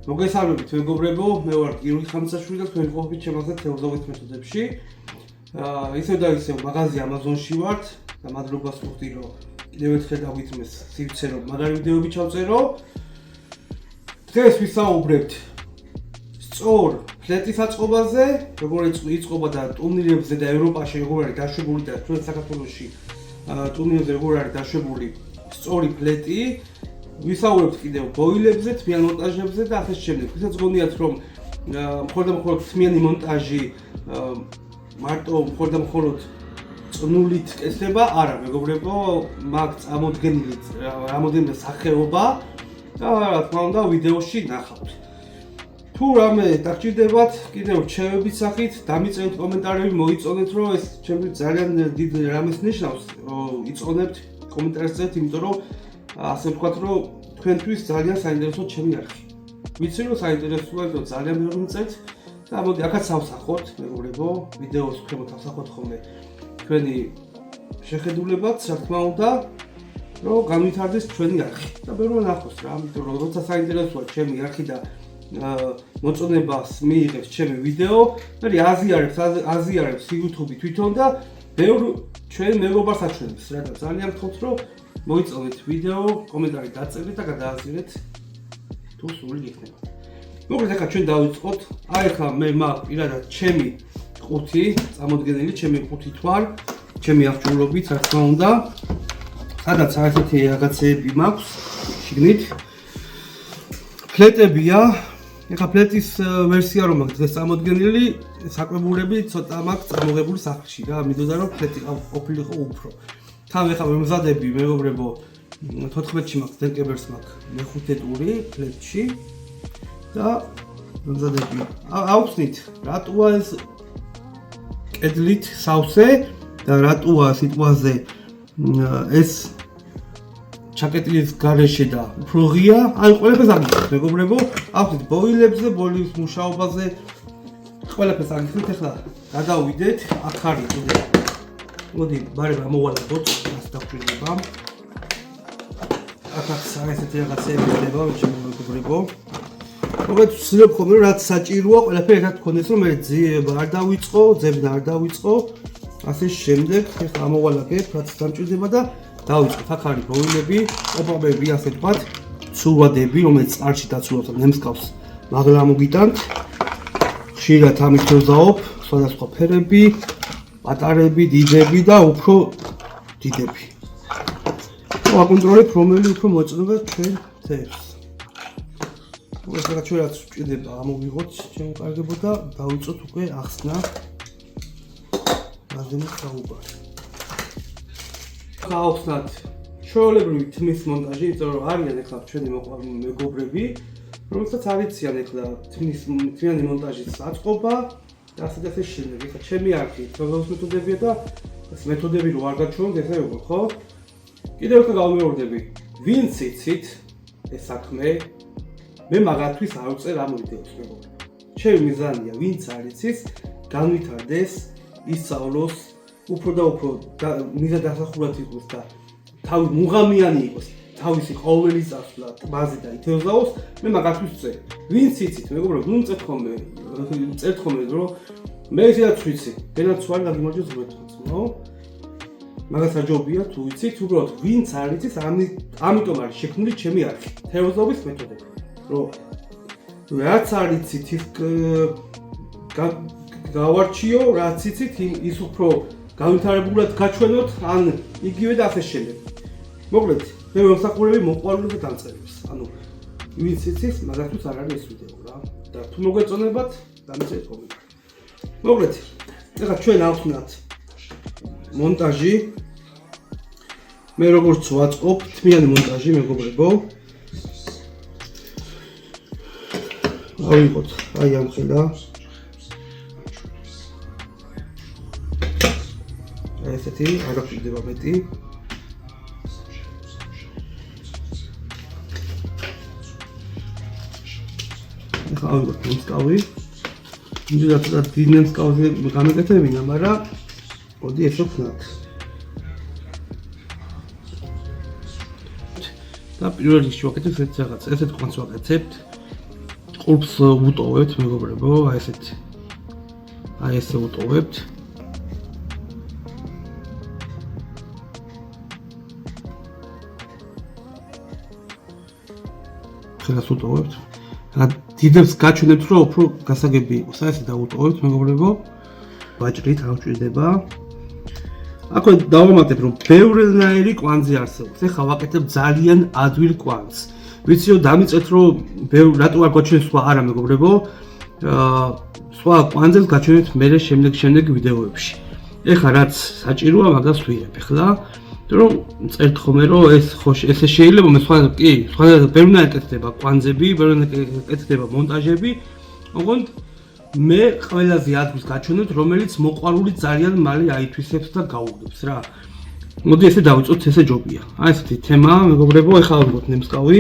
მოგესალმებით მეგობრებო, მე ვარ გიორგი ხამცაშვილი და თქვენ ყოფით ჩემზე თეორიულ მეთოდებში. ისევ და ისევ მაღაზია Amazon-ში ვართ და მადლობას ვუხდი, რომ კიდევ ერთხელ დავითმეს სივრცე, რომ მაგარი ვიდეოები ჩავწერო. დღეს ვისაუბრებთ სწორ ფლეტის აწყობაზე, როგორ იწყობა და ტურნირებზე და ევროპაში როგორ არის დაშვებული და ჩვენ საქართველოში ტურნირებზე როგორ არის დაშვებული სწორი ფლეტი. ვისაუბრებთ კიდევ ბოილებზე, თმიან მონტაჟებზე და ასე შემდეგ. ვისაც გონიათ, რომ მხოლოდ თმიანი მონტაჟი მარტო მხოლოდ წნულით კეთდება, არა, მეგობრებო, მაგ წამოდგენილი რამოდენიმე სახეობა და რა თქმა უნდა ვიდეოში ნახავთ. თუ რამე დაგჭირდებათ, კიდევ რჩევების სახით დამიწერეთ კომენტარები, მოიწონეთ, რომ ეს ჩემთვის ძალიან დიდ რამეს ნიშნავს, რომ იწონებთ კომენტარებს წერეთ, იმიტომ რომ ასე ვთქვათ, რომ თქვენთვის ძალიან საინტერესო ჩემი არხი. ვიცი, რომ საინტერესოა, რომ ძალიან ბევრი მწერთ და მოდი აქაც ავსახოთ, მეგობრებო, ვიდეოს ქვემოთ ავსახოთ ხოლმე თქვენი შეხედულებაც, რა თქმა უნდა, რომ განვითარდეს თქვენი არხი და ბევრი ნახოს რა, იმიტომ რომ როცა საინტერესოა ჩემი არხი და მოწონებას მიიღებს ჩემი ვიდეო, მე აზიარებს YouTube თვითონ და ბევრ ჩვენ მეგობარს აჩვენებს რა და ძალიან გთხოვთ, რომ მოიწონეთ ვიდეო, კომენტარი დაწერეთ და გადააზიარეთ თუ სული იქნება. მოკლედ ახლა ჩვენ დავიწყოთ. აი ახლა მე მაქვს პირადად ჩემი ყუთი, წამოდგენილი ჩემი ყუთი თვარ, ჩემი აღჭურვილობით, რა თქმა უნდა. სადაც საერთოდ რაღაცეები მაქვს შიგნით. ფლეტებია. ახლა ფლეტის ვერსია რომ მაქვს დღეს წამოდგენილი, საკვებულები ცოტა მაქვს წამოღებული სახლში რა, მინდოდა რომ ფლეტი ყოფილიყო უფრო. თან ახლა მემზადები მეგობრებო 14-ში მაქვს დეკემბერს მაქვს მე-5 ტური ფლეტში და მემზადები აუხსნით რატოა ეს კედლით სავსე და რატოა სიტყვაზე ეს ჩაკეტილის გარეშე და უფრო ღია, აი ყველაფერს აგიხსნით მეგობრებო, აუხსნით ბოილებზე, ბოილის მუშაობაზე ყველაფერს აგიხსნით. ახლა გადავიდეთ, აქ არის კიდე მოდი ბარება მოვალებოთ, მას დაგვიდება. აქაც ესეთი რაღაცები ხდება, ჩემო მეგობრებო. მოგეთ ვცდილობ ხოლმე რომ რაც საჭიროა, ყველაფერი ერთად გქონდეს, რომ მე ძიება არ დავიწყო, ძებნა არ დავიწყო. ასე შემდეგ, ახლა ამოვალაგებ, რაც დამჭირდება და დავიწყოთ. აქ არის ბოილები, ყოფაბები, ასე ვთქვათ, ცურვადები, რომელიც წყალში დაცურავს და ნემსგავს მაღლა მოგიტანთ. ხშირად ამით ვზაობ, სხვადასხვა ფერები. პატარები, დიდები და უფრო დიდები. ვაკონტროლებ რომელი უფრო მოწონდა ჩვენ თერს. ეს რა ჩვენ რაც ვჭირდება, ამოვიღოთ შემოკარგებო და დავიწყოთ უკვე ახსნა. რამდენი საუბარი. გავხსნათ ჩვეულებრივი თმის მონტაჟი, იმიტომ რომ არიან ახლა ჩვენი მეგობრები, რომელსაც არიციან ახლა თმიანი მონტაჟის აწყობა. და ასე შემდეგ. ეხლა ჩემი არქი თეორიულ მეთოდებია და ეს მეთოდები რო არ გაჩვენოთ, ესე როგორ, ხო? კიდევ ერთხელ გავიმეორდები. ვინც იცით ეს საქმე, მე მაგათთვის არ ვწერ ამ ვიდეოს, მეგობრებო. ჩემი მიზანია, ვინც არ იცის, განვითარდეს, ისწავლოს, უფრო და უფრო მიზად დასახურად იყოს და თავი მუღამიანი იყოს, თავისი ყოველი წასვლა, ტბაზე და ითევზაოს, მე მაგათთვის ვწერ. ვინც იცით, მეგობრებო, ნუ წერთ ხოლმე, რომ მე ისედაც ვიცი, დენაც ვარ გამიმარჯოს მეთქოს, ნო? მაგას აჯობია თუ იცით, უბრალოდ ვინც არ იცის, ამიტომ არის შექმნილი ჩემი არქი, თეორიების მეთოდები. რომ რაც არ იცით, ის გავარჩიო, რაც იცით, ის უფრო განვითარებულად გაჩვენოთ, ან იგივე და ასე შემდეგ. მოკლედ, მე მომსახურები მოყვარულები დამწერებს. ანუ ვინც იცის, მაგათთვის არ არის ეს ვიდეო რა. და თუ მოგეწონებათ, დამიწერეთ კომენტარი. მოკლედ, ახლა ჩვენ ავხსნათ მონტაჟი. მე როგორც ვაწყობ თმიანი მონტაჟი, მეგობრებო. ავიღოთ, აი ამ ხელა. ესეთი არ გჭირდება მეტი. ახლა ავიღოთ მოსკავი. მინდა ცოტა დიდ მოსკავზე გამეკეთებინა, მაგრამ მოდი ესე ვქნათ. და პირველ რიგში ვაკეთებ ეს რაღაც, ესეთ კვანს ვაკეთებთ. ყურბს ვუტოვებთ, მეგობრებო, აი ესეთი. აი ესე ვუტოვებთ. ხელას ვუტოვებთ. დიდებს გაჩვენებთ, რომ უფრო გასაგები იყოს. აი ესე დავუტოვებთ, მეგობრებო. ვაჭრით ავჭირდება. აქვე დავამატებ, რომ ბევრნაირი კვანძი არსებობს. ეხლა ვაკეთებ ძალიან ადვილ კვანძს. ვიცი რომ დამიწყეთ, რომ რატო არ გაჩვენეთ სხვა არა, მეგობრებო. სხვა კვანძებს გაჩვენეთ მე შემდეგ ვიდეოებში. ეხლა რაც საჭიროა, მაგას ვიღებ ახლა. რომ წერთ ხოლმე რომ ესე შეიძლება მე სხვა ბევრნაირად კეთდება კვანძები, ბევრნაირად კეთდება მონტაჟები. ოღონდ მე ყველაზე ადგილს გაჩვენებთ, რომელიც მოყვარული ძალიან მალე აითვისებს და გაუგდებს რა. მოდი ესე დავიწყოთ, ესე ჯობია. აი ესეთი თემა, მეგობრებო, ეხლა ვიღოთ ნემსკავი.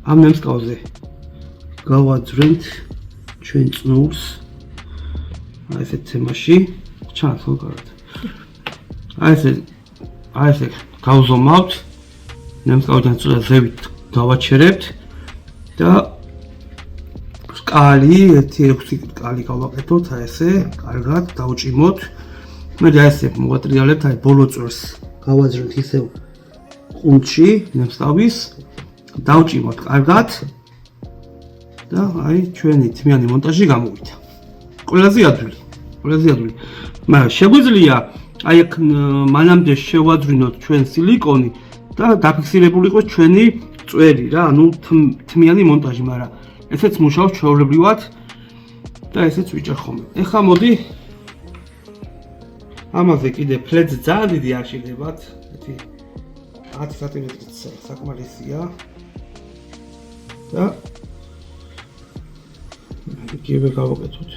ამ ნემსკავზე გავაძვრენთ ჩვენ წნულს. აი ესეთ თემაში ჩანს ხო კარგად. აი ესე გავზომავთ. ნემსკავიდან ცოტა ზევით დავაჩერებთ. და კალი 1-6 კალი გავაკეთოთ აი ესე კარგად დავჭიმოთ. მე აი ესე მოვატრიალებთ აი ბოლო წვერს გავაძრებთ ისევ ყუნჩი ნემსკავის დავჭიმოთ კარგად და აი ჩვენი თმიანი მონტაჟი გამოვიდა. ყველაზე ადვილი. მაგრამ შეგვიძლია აი აქ მანამდე შევაძვრინოთ ჩვენ სილიკონი და დაფიქსირებული იყოს ჩვენი წვერი რა, ანუ თმიანი მონტაჟი, მაგრამ ესეც მუშაობს ჩვეულებრივად და ესეც ვიჭერ ხოლმე. ეხლა მოდი ამაზე კიდე ფლეთს ძალიან დიდი არ შეგდებათ, 10 სანტიმეტრიც საკმარისია და იგივე გავაკეთოთ.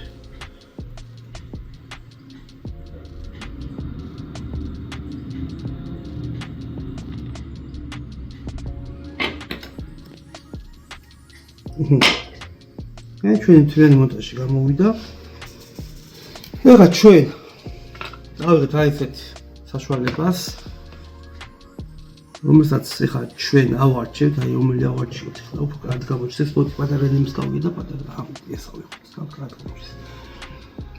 ჩვენი თვიანი მონტაჟი გამოვიდა. ეხლა ჩვენ დავიღეთ აი ესეთ საშუალებას, რომელსაც ეხლა ჩვენ ავარჩევთ, აი რომელი ავარჩიოთ. ეხლა უფრო კარგად გამოჩნდეს, მოდი პატარა ნემსკავია და პატარა ეს ავიღოთ, კარგად გამოჩნდეს.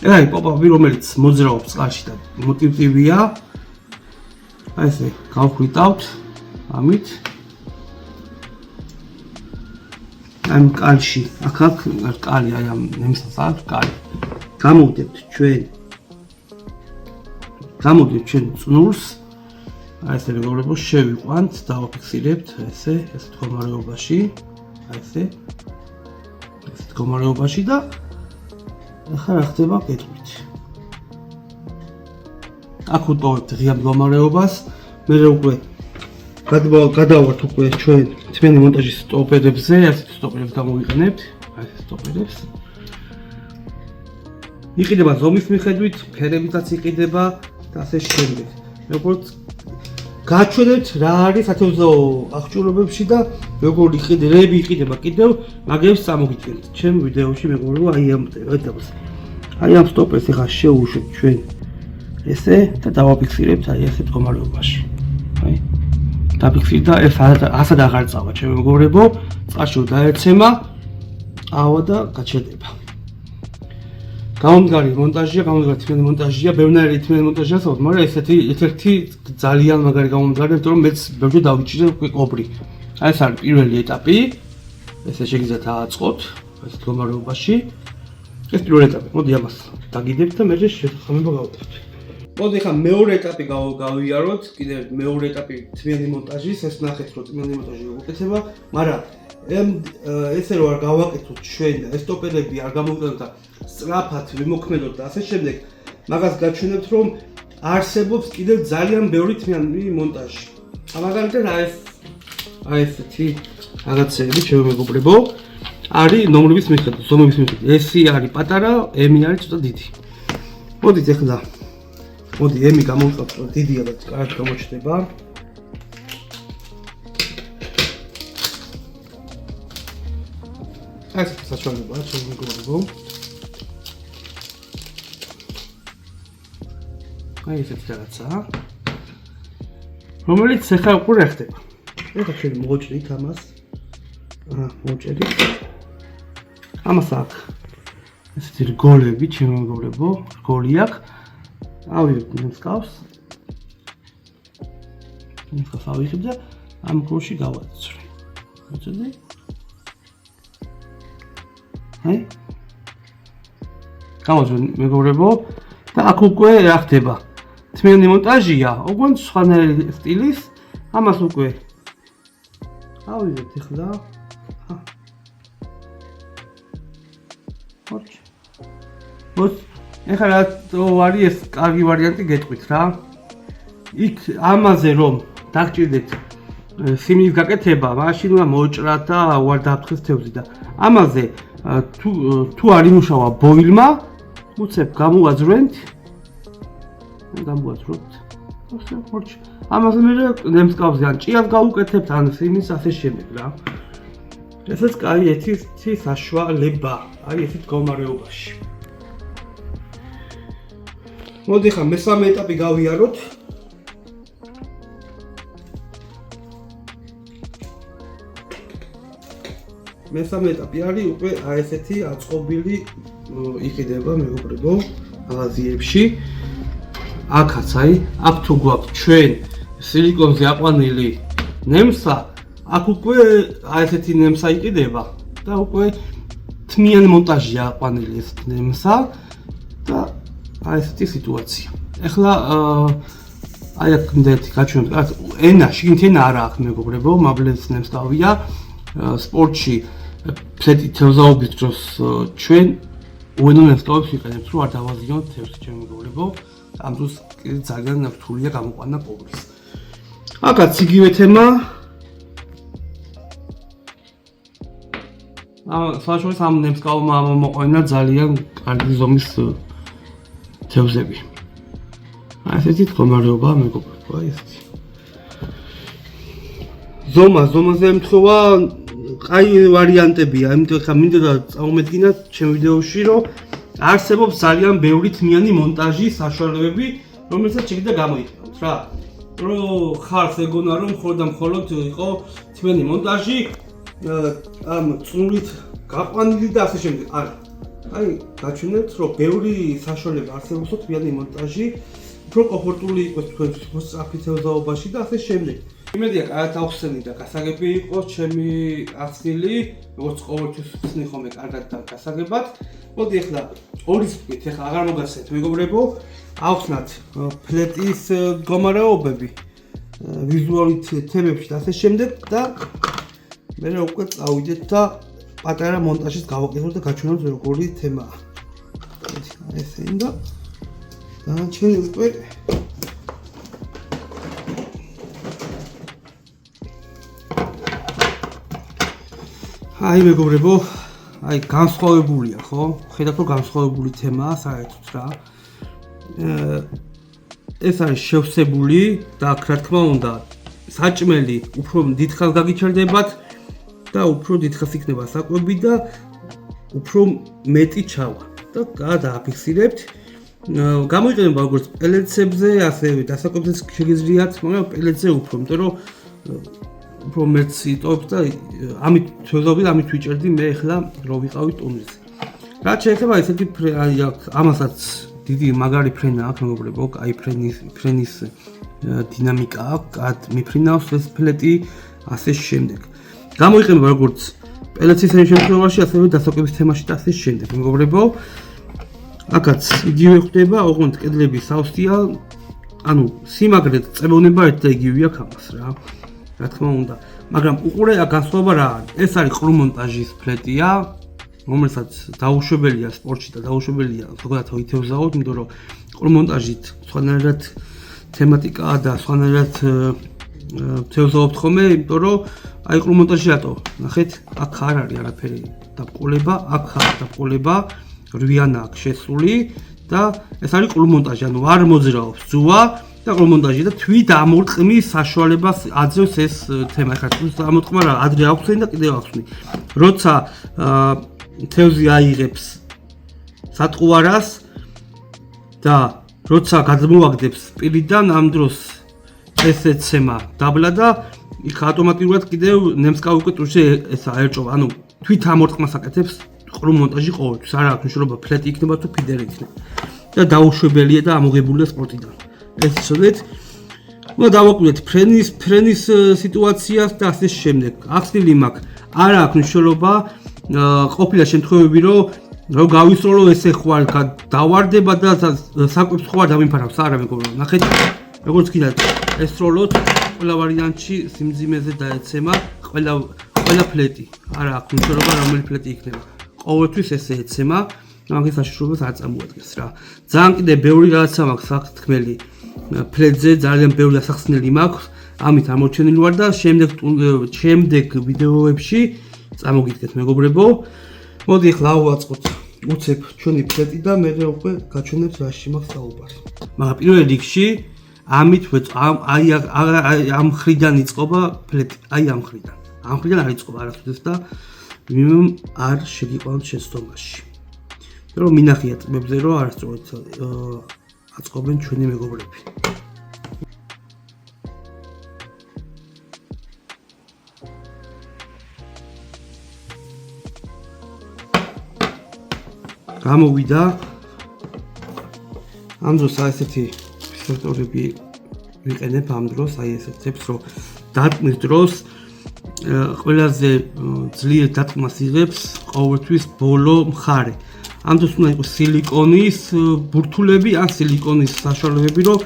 ეხლა აი პოპაპი, რომელიც მოძრაობს წყალში და მოტივტივია. აი ესე გავხვიტავთ ამით. ამ კალში, აქ კალი, აი ამ ნემსკავს აქვს კალი. გამოვიდებთ ჩვენ წნულს. აი ესე მეგობრებო, შევიყვანთ, დავაფიქსირებთ ესე მდგომარეობაში. აი ესე მდგომარეობაში და ახლა რა ხდება კეთვით. აქ ვუტოვებთ ღია მდგომარეობას, მე უკვე გადავართ უკვე ჩვენ თმიანი მონტაჟის სტოპერებზე, ასეთ სტოპერებს გამოვიყენებთ, აი ეს სტოპერებს. იყიდება ზომის მიხედვით, ფერებითაც იყიდება და ასე შემდეგ. როგორც გაჩვენებთ რა არის სათევზაო აღჭურვილობებში და როგორ იყიდება კიდევ, მაგებს წამოგიდგენთ ჩემ ვიდეოში მეგობრებო, აი ამ ეტაპს. აი ამ სტოპერს ახლა შევუშვებთ ჩვენ ესე და დავაფიქსირებთ აი ასეთ მდგომარეობაში. აი დაფიქსირდა ეს ასად აღარ წავა ჩემო მეგობრებო, წყალში დაეცემა, ავა და გაჩერდება. გამომდგარი მონტაჟია, თმიანი მონტაჟია, ბევრნაირი თმიანი მონტაჟია ასაუბრ, მაგრამ ესეთი ძალიან მაგარი გამომდგარი, იმიტომ რომ მეც ბევრჯერ დავიჭირე უკვე კობრი. აი ეს არის პირველი ეტაპი. ესე შეგიძლიათ ააწყოთ ეს მდგომარეობაში. ეს პირველი ეტაპი. მოდი ამას დაგიდებთ და მერე შეხამება გავაკეთოთ. მოდი ახლა მეორე ეტაპი გავიაროთ, კიდევ მეორე ეტაპი თმიანი მონტაჟის, ეს ნახეთ რომ თმიანი მონტაჟი უკეთება, მაგრამ ესე რომ არ გავაკეთოთ ჩვენ და ეს სტოპერები არ გამოვიდოთ და სწრაფად ვიმოქმედოთ და ასე შემდეგ, მაგას გაჩვენებთ რომ არსებობს კიდევ ძალიან ბევრი თმიანი მონტაჟი. მაგალითად აი ესეთი რაღაცები ჩემო მეგობრებო, არის ნომრების მიხედვით, ზომების მიხედვით. ესი არის პატარა, ემი არის ცოტა დიდი. მოდით ახლა მოდი ემი გამოვიყავთ რომ დიდია და კარგად გამოჩნდება. ეს საშუალებაა ჩემო მეგობრებო. აი ესეთი რაღაცაა, რომელიც ახლა უკვე ხდება. ეხლა ჩვენ მოვჭრით ამას. მოვჭრით. ამას აქ ესეთი რგოლები, ჩემო მეგობრებო, რგოლი აქვს. ავიღებ მსკავს. მსკავს ავიღებ და ამ რგოლში გავაცრე. მოწოდი? გამოძვე მეგობრებო და აქ უკვე რა ხდება? თმიანი მონტაჟია, ოღონდ სხვანაირი სტილის, ამას უკვე ავიღებთ ახლა. მოც ეხლა რა არის ეს კარგი ვარიანტი გეტყვით რა. იქ ამაზე რომ დაგჭირდეთ სიმის გაკეთება, მაშინ უნდა მოჭრათ და უარ დააფრთხეს თევზი და ამაზე თუ არ იმუშავა ბოილმა, უცებ გამოვაძვრენთ. გამოვაძვროთ. ასე მორჩ. ამაზე მე ნემსკავზე ან ჭიას გავუკეთებთ ან სიმის ასე შემდეგ რა. ესეც კაი ერთი საშუალება, აი ეს მდგომარეობაში. მოდი ხა მესამე ეტაპი გავიაროთ. მესამე ეტაპი არის უკვე აი ესეთი აწყობილი იყიდება მეგობრებო მაღაზიებში. აქაც აი აქ თუ გვაქვს ჩვენ სილიკონზე აყვანილი ნემსა, აქ უკვე აი ესეთი ნემსა იყიდება და უკვე თმიანი მონტაჟია აყვანილი ეს ნემსა და აი ესეთი სიტუაცია. ეხლა აი აქ მდეთი გაჩვენოთ, ენა შიგნით ენა არა აქვს მეგობრებო, მაბლეს ნემსკავია სპორტში ფლეტი თევზაობის დროს ჩვენ უენო ნემსკავებს ვიყენებთ, რომ არ დავაზიანოთ თევზს, ჩემო მეგობრებო. ამ დროს ძალიან რთულია გამოყვანა კობრის. აქაც იგივე თემა. საშუალო ამ ნემსკავმა მოყვანა ძალიან კარგი ზომის თევზები. აი ესეთი მდგომარეობა მეგობრებო, აი ესეთი. ზომაზე ემთხვევა აი ვარიანტებია, იმიტომ ხა მინდოდა წაუმედგინათ ჩემ ვიდეოში, რომ არსებობს ძალიან ბევრი თმიანი მონტაჟის საშუალებები, რომელსაც შეიძლება გამოიყენოთ რა. რომ ხარს ეგონა რომ მხოლოდ იყო თმიანი მონტაჟი ამ წნულით გაყვანილი და ასე შემდეგ. არა. აი გაჩვენებთ, რომ ბევრი საშუალება არსებობს თმიანი მონტაჟი, უფრო კომფორტული იყოს თქვენთვის სწრაფი თევზაობაში და ასე შემდეგ. იმედია კარგად ავხსენი და გასაგები იყოს ჩემი ასწილი, როგორც ყოველთვის ვხსნი ხოლმე კარგად და გასაგებად. მოდი ახლა ორის ვკით, ახლა აღარ მოგახსენეთ მეგობრებო, ავხსნათ ფლეტის მდგომარეობები, ვიზუალური თემებში და ასე შემდეგ და მე უკვე წავიდეთ და პატარა მონტაჟის გავაკეთოთ და გაჩვენოთ როგორი თემაა. ესე და ჩვენ უკვე აი მეგობრებო, აი განსხვავებულია, ხო? ხედავთ რომ განსხვავებული თემაა საერთოდ რა. ეს არის შევსებული და რა თქმა უნდა, საჭმელი უფრო დიდხანს გაგიჩერდებათ და უფრო დიდხანს იქნება საკვები და უფრო მეტი ჩავა. და გადააფიქსირებთ. გამოიყენება როგორც პელეტსებზე, ასევე დასაკვებზეც შეგიძლიათ, მაგრამ პელეტზე უფრო, იმიტომ რომ უფრო მეც იტოვებ და ამით თევზაობით ამით ვიჭერდი მე ახლა რო ვიყავი ტუნისზე. რაც შეეხება ესეთი აი ამასაც დიდი მაგარი ფრენა აქვს მეგობრებო, აი ფრენის დინამიკა აქვს, მიფრინავს ეს ფლეტი, ასე შემდეგ. გამოიყენება როგორც პელეტის შემთხვევაში, ასევე დასაკვების თემაში და ასე შემდეგ. მეგობრებო, აქაც იგივე ხდება, ოღონდ კედლები სავსეა, ანუ სიმაგრედ წებოვნება ერთ და იგივეა ამას რა. რა თქმა უნდა, მაგრამ უყურე განსხვავება რა არის? ეს არის ყრუმონტაჟის ფლეტია, რომელსაც დაუშვებელია სპორტში და დაუშვებელია ზოგადად თევზაოდ, იმიტომ რომ ყრუმონტაჟით სხვანაირად თემატიკაა და სხვანაირად თევზაობთ ხოლმე, იმიტომ რომ აი ყრუმონტაჟი რატო? ნახეთ, აქ არ არის არაფერი დაბყოლება, აქ არის დაბყოლება, რვიანა აქვს შესული და ეს არის ყრუმონტაჟი, ანუ არ მოძრაობს ძუა და ყრუმონტაჟი და თვით ამორტყმის საშუალებას აძლევს ეს თემა. ხა ამორტყმა რა ადრე აქვსენი და კიდევ აქვსენი. როცა თევზი აიღებს სატყუარას და როცა გადმოაგდებს პირიდან, ამ დროს ეს ეცემა დაბლა და იქ ავტომატურად კიდევ ნემსკა უკვე ტურში ესა ერჭობა, ანუ თვით ამორტყმას აკეთებს ყრუ მონტაჟი ყოველთვის, არ აქვს მნიშვნელობა ფლეტი იქნება თუ ფიდერი იქნება. და დაუშვებელია და ამოღებულია სპორტიდან. ეს იცოდეთ. უნდა დავაკვირდეთ ფრენის სიტუაციას და ასე შემდეგ. ახსნილი მაქვს, არ აქვს მნიშვნელობა ყოფილა შემთხვევები, რომ გავისროლო ესე ხوار დავარდება და საკვებს ხوار დამიფარავს, არა მეგობრებო. ნახეთ, როგორც კიდათ ეს როლოთ ყველა ვარიანტში სიმძიმეზე დაეცემა ყველა ფლეტი. არ აქვს მნიშვნელობა რომელი ფლეტი იქნება. ყოველთვის ესე ეცემა. მაგის საშუალებას არ წარმოადგენს რა. ძალიან კიდე ბევრი რაღაცა მაქვს საფრთხმელი ფლეტზე, ძალიან ბევრი ასახსნელი მაქვს. ამით ამოჩენილი ვარ და შემდეგ ვიდეოებში წამოგიდგეთ მეგობრებო. მოდი ახლა ავაწყოთ უცებ ჩვენი ფლეტი და მე უკვე გაჩვენებთ რაში მაქვს საუბარი. მაგრამ პირველ რიგში ამით ამ მხრიდან იწყობა ფლეტი, აი ამ მხრიდან. ამ მხრიდან არ იწყობა არასოდეს და მინიმუმ არ შეგიყვანოთ შეცდომაში. რომ მინახია წმებზე რომ არასწორად აწყობენ ჩვენი მეგობრები. გამოვიდა ამ დროს ესეთი სექტორები ვიყენებ ამ დროს, აი ესეთებს რომ დატკმის დროს ყველაზე ძლიერ დატკმას იღებს ყოველთვის ბოლო მხარე. ამ დროს უნდა იყოს სილიკონის ბურთულები ან სილიკონის საშუალებები, რომ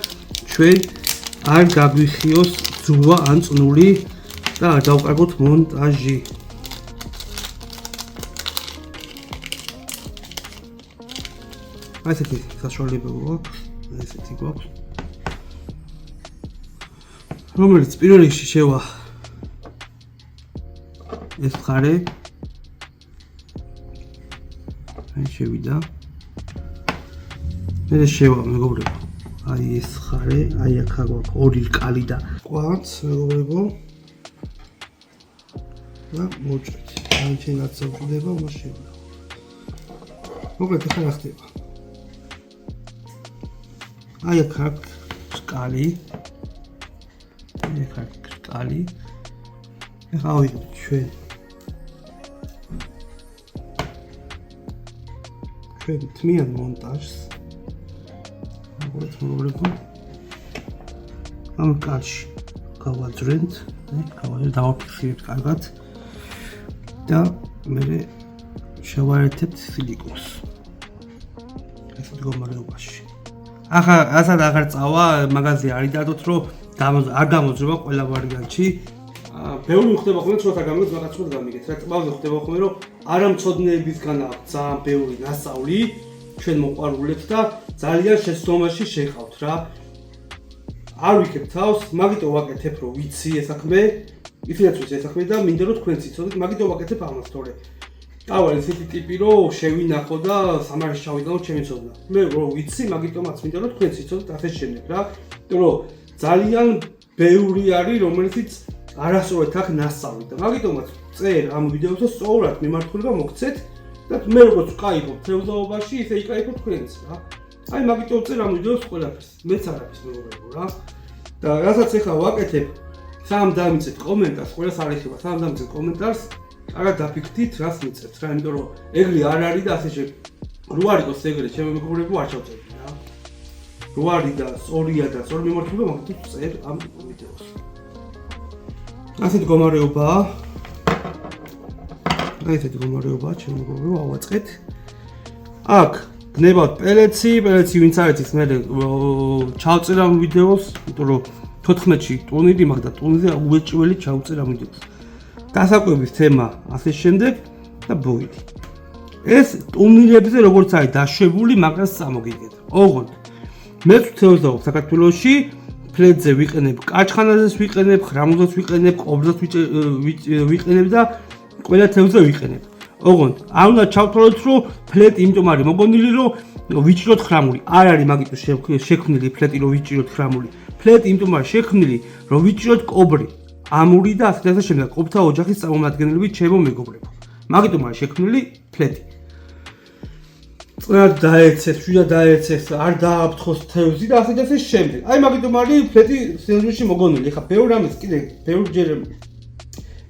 ჩვენ არ გაგვიხიოს ძუვა ან წნული და არ დავკარგოთ მონტაჟი. აი ესეთი საშუალებები გვაქვს, ესეთი გვაქვს. რომელიც პირველ რიგში შევა ეს მხარე აი შევიდა. მე შევა მეგობრებო. აი ეს მხარე, აი აქ გვაქვს ორი რკალი და ყვაც მეგობრებო. და მოჭრით. აი შეიძლება წავდება, უნდა შევიდა. მოკლედ ახლა რა ხდება? აი აქ აქვს რკალი. ახლა რკალი. ახლა ავიღეთ ჩვენ თმიან მონტაჟს. მოგობრებო. ამ რკალში გავაძვრენთ, დავაფიქსირებთ კარგად და მე შევაერთებთ სილიკონს. ეს მდგომარეობაში. ახლა ასად აღარ წავა, მაღაზია არ იდადოთ, რომ არ გამოძრება ყველა ვარიანტში. ბევრი ხდება ხოლმე ცოტა გამოს რაღაცას გამიგეთ. რა წმავზე ხდება ხოლმე, რომ არამცოდნეებისგან აქვს ძალიან ბევრი ნასწავლი ჩვენ მოყვარულებს და ძალიან შეცდომაში შეხავთ რა. არ ვიქებ თავს, მაგიტო ვაკეთებ რომ ვიცი ეს საქმე, ისედაც ვიცი ეს საქმე და მინდა რომ თქვენც იცოდეთ, მაგიტო ვაკეთებ ამას თორე. დავარ ესეთი ტიპი რომ შევინახო და სამარეს ჩავიდაო ჩემი ცოდნა. მე რომ ვიცი, მაგიტომაც მინდა რომ თქვენც იცოდეთ ასე შემდეგ რა. იმიტომ რომ ძალიან ბევრი არის რომელიც არასწორად აქ ნასწავლი და მაგიტომაც წერ ამ ვიდეოს და სწორად მიმართულება მოგცეთ და მე როგორც ვკაიფობ თევზაობაში, ისე იკაიფოთ თქვენც რა. აი მაგიტომ წერ ამ ვიდეოს ყველაფერს, მეც არაფერს მეგობრებო რა. და რასაც ახლა ვაკეთებ, სამ დამიცეთ კომენტარს, ყველას არ ეხება, სამ დამიცეთ კომენტარს, კარგად დაფიქრდით, რას მიცეთ რა, იმიტომ რომ ეგრე არ არის და ასე რო არ იყოს ეგრე, ჩემი მეგობრებო არ ჩავწერდი რა. რო არის და სწორია და სწორი მიმართულება მაგით წერ ამ ვიდეოს. ასეთ მდგომარეობაა. აი ესეთი მდგომარეობაა, ჩემი მეგობრებო, ავაწყეთ. აქ გნებავთ პელეტსი ვინც არის ის მე ჩავწერ ამ ვიდეოს, იმიტომ რომ 14-ში ტურნირი მაქვს და ტურნირზე უეჭველი ჩავწერ ამ ვიდეოს. დასაკვების თემა ასე შემდეგ და ბოიდი. ეს ტურნირებზე როგორც არის დაშვებული, მაგას წამოგიგეთ. ოღონდ მე ვთევზაობ საქართველოში, ფლეტზე ვიყენებ, კაჩხანაზეც ვიყენებ, ხრამოზეც ვიყენებ, კობრზეც ვიყენებ და ყველა თევზზე ვიყენებ. ოღონდ არ უნდა ჩავთვალოთ, რომ ფლეტი იმიტომ არის მოგონილი, რომ ვიჭიროთ ხრამული. არ არის მაგიტო შექმნილი ფლეტი, რომ ვიჭიროთ ხრამული. ფლეტი იმიტომ არის შექმნილი, რომ ვიჭიროთ კობრი, ამური და ასე შემდეგ. ყოფთა ოჯახის წარმომადგენლები ჩემო მეგობრებო. მაგიტომ არის შექმნილი ფლეტი. წნად დაეცეს, შვიდად დაეცეს, არ დააფრთხოს თევზი და ასე და ასე შემდეგ. აი მაგიტომ არის ფლეტი სენდვიჩი მოგონილი. ეხლა ბევრ რამეს კიდე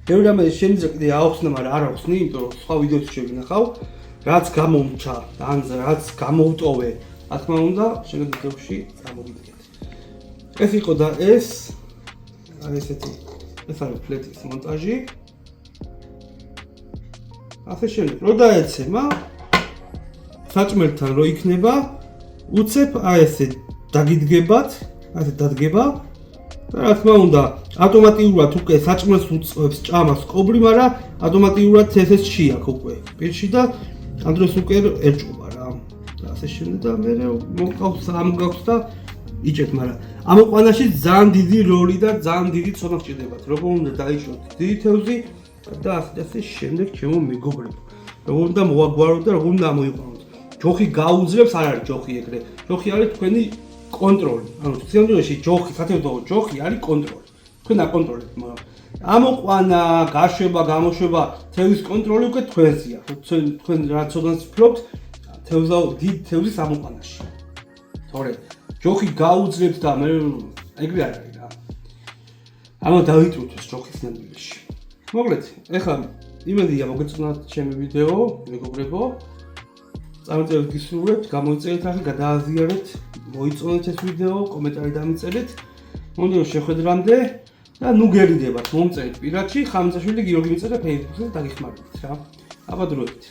ბევრ რამეს შემიძლია კიდე აუხსნა, მაგრამ არ აუხსნი, იმიტომ რომ სხვა ვიდეოებში შევინახავ, რაც გამომჩა, რაც გამოვტოვე, რა თქმა უნდა, შემდეგ ვიდეოში წარმოგიდგენთ. ეს იყო და ეს არის ესეთი, ეს არის ფლეტის მონტაჟი. ასე შემდეგ, რო დაეცემა საჭმელთან რო იქნება, უცებ აი ესე დაგიდგებათ, ასე დადგება. და რა თქმა უნდა, ავტომატიურად უკვე საჭმელს უწევს ჭამას კობრი, მაგრამ ავტომატიურად ეს შეაქ უკვე პირში და ამ დროს უკვე ერჭობა რა. და ასე შემდეგ და მე მოკავს ამგავს და იჭერთ, მაგრამ ამ ყვანაში ძალიან დიდი როლი და ძალიან დიდი ცოდნა სჭირდებათ. როგორ უნდა დაიშოთ დიდი თევზი და ასე შემდეგ ჩემო მეგობრებო. როგორ უნდა მოაგვაროთ და როგორ უნდა ამოიყვანოთ. ჯოხი გაუძლებს არ არის ჯოხი ეგრე. ჯოხი არის თქვენი კონტროლი. ანუ სიამოვნებაში ჯოხი, სათევზაო ჯოხი არის კონტროლი. თქვენ აკონტროლებთ, მაგრამ ამოყვანა, გაშვება, გამოშვება, თევზის კონტროლი უკვე თქვენზეა. თქვენ რა ცოდნას ფლობთ თევზაო დიდ თევზის ამოყვანაში. თორე ჯოხი გაუძლებს და მე ეგრე არ არის რა. ამა დავიწყოთ ეს ჯოხის სინამდვილეში. მოკლედ, ეხლა იმედია მოგეწონათ ჩემი ვიდეო, მეგობრებო. წამოწერეთ გისურვებთ, გამოიწერეთ ახლა, გადააზიარეთ, მოიწონეთ ეს ვიდეო, კომენტარი დამიწერეთ. მომდევნო შეხვედრამდე და ნუ გერიდებათ, მომწერეთ პირადში, ხამზაშვილი გიორგი მიწერეთ Facebook-ზე დაგიხმარებით რა. აბა დროებით.